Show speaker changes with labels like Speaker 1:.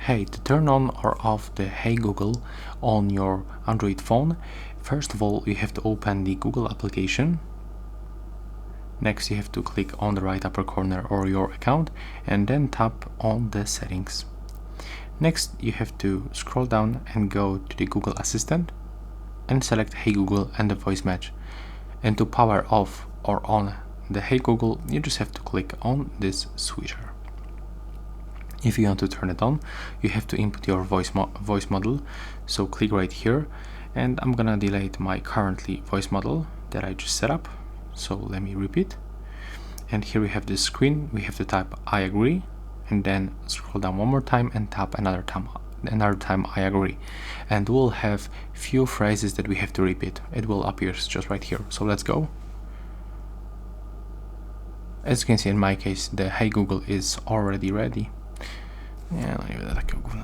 Speaker 1: Hey, to turn on or off the Hey Google on your Android phone, first of all you have to open the Google application. Next you have to click on the right upper corner or your account and then tap on the settings. Next you have to scroll down and go to the Google Assistant and select Hey Google and the voice match. And to power off or on the Hey Google, you just have to click on this switcher. If you want to turn it on, you have to input your voice model, so click right here, and I'm gonna delete my currently voice model that I just set up. So let me repeat, and here we have this screen. We have to type I agree and then scroll down one more time and tap another time I agree, and we'll have few phrases that we have to repeat. It will appear just right here, so let's go. As you can see, in my case the Hey Google is already ready. Yeah,